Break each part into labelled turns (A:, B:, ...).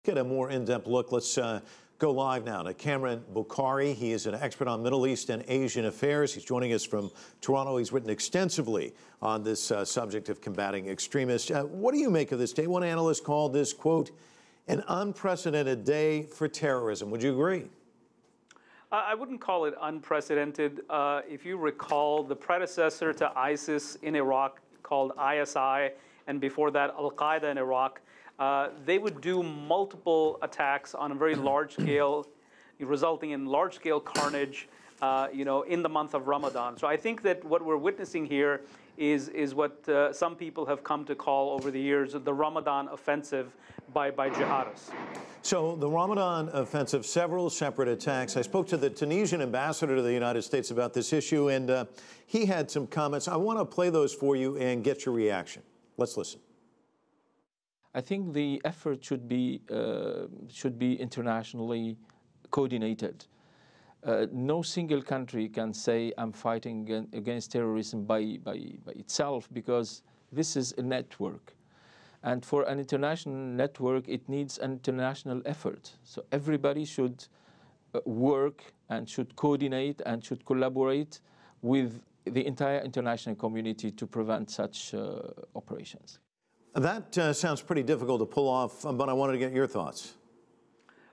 A: Get a more in-depth look. Let's go live now to Kamran Bokhari. He is an expert on Middle East and Asian affairs. He's joining us from Toronto. He's written extensively on this subject of combating extremists. What do you make of this day? One analyst called this, quote, an unprecedented day for terrorism. Would you agree?
B: I wouldn't call it unprecedented. If you recall, the predecessor to ISIS in Iraq, called ISI, and before that, Al-Qaeda in Iraq, they would do multiple attacks on a very large scale, resulting in large-scale carnage, in the month of Ramadan. So I think that what we're witnessing here is what some people have come to call over the years the Ramadan offensive by jihadists.
A: So the Ramadan offensive, several separate attacks. I spoke to the Tunisian ambassador to the United States about this issue, and he had some comments. I want to play those for you and get your reaction. Let's listen.
C: I think the effort should be internationally coordinated. No single country can say I'm fighting against terrorism by itself, because this is a network. And for an international network, it needs an international effort. So everybody should work and should coordinate and should collaborate with the entire international community to prevent such operations.
A: That sounds pretty difficult to pull off, but I wanted to get your thoughts.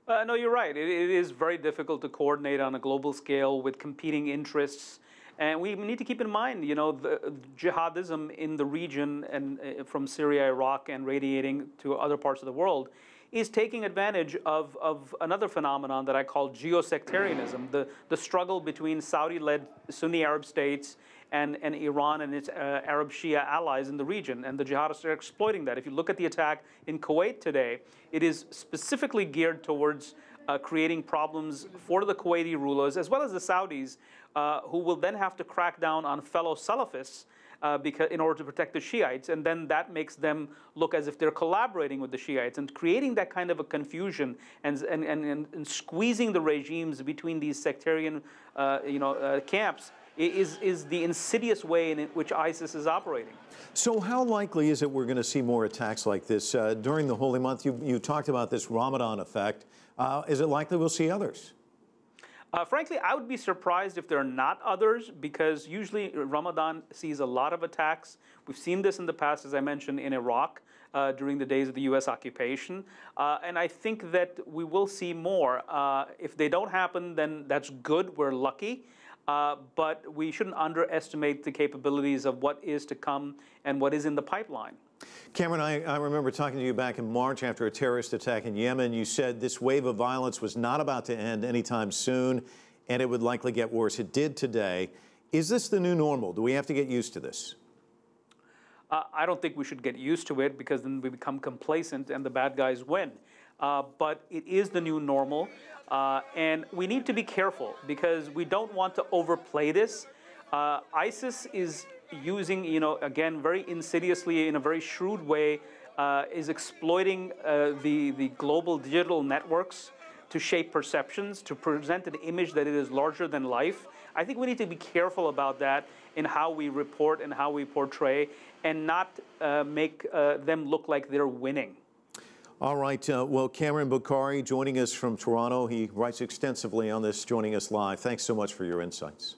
B: No, you're right. It is very difficult to coordinate on a global scale with competing interests. And we need to keep in mind, the jihadism in the region and from Syria, Iraq, and radiating to other parts of the world is taking advantage of another phenomenon that I call geosectarianism, the struggle between Saudi-led Sunni Arab states and Iran and its Arab Shia allies in the region. And the jihadists are exploiting that. If you look at the attack in Kuwait today, it is specifically geared towards creating problems for the Kuwaiti rulers, as well as the Saudis, who will then have to crack down on fellow Salafists in order to protect the Shiites, and then that makes them look as if they're collaborating with the Shiites, and creating that kind of a confusion and squeezing the regimes between these sectarian camps is the insidious way in which ISIS is operating.
A: So how likely is it we're going to see more attacks like this during the holy month? You talked about this Ramadan effect. Is it likely we'll see others?
B: Frankly, I would be surprised if there are not others, because usually Ramadan sees a lot of attacks. We've seen this in the past, as I mentioned, in Iraq during the days of the U.S. occupation. And I think that we will see more. If they don't happen, then that's good. We're lucky. But we shouldn't underestimate the capabilities of what is to come and what is in the pipeline.
A: Kamran, I remember talking to you back in March after a terrorist attack in Yemen. You said this wave of violence was not about to end anytime soon, and it would likely get worse. It did today. Is this the new normal? Do we have to get used to this?
B: I don't think we should get used to it, because then we become complacent and the bad guys win. But it is the new normal, and we need to be careful, because we don't want to overplay this. ISIS is using, again, very insidiously, in a very shrewd way, is exploiting the global digital networks to shape perceptions, to present an image that it is larger than life. I think we need to be careful about that in how we report and how we portray, and not make them look like they're winning.
A: All right. Well, Kamran Bokhari joining us from Toronto. He writes extensively on this, joining us live. Thanks so much for your insights.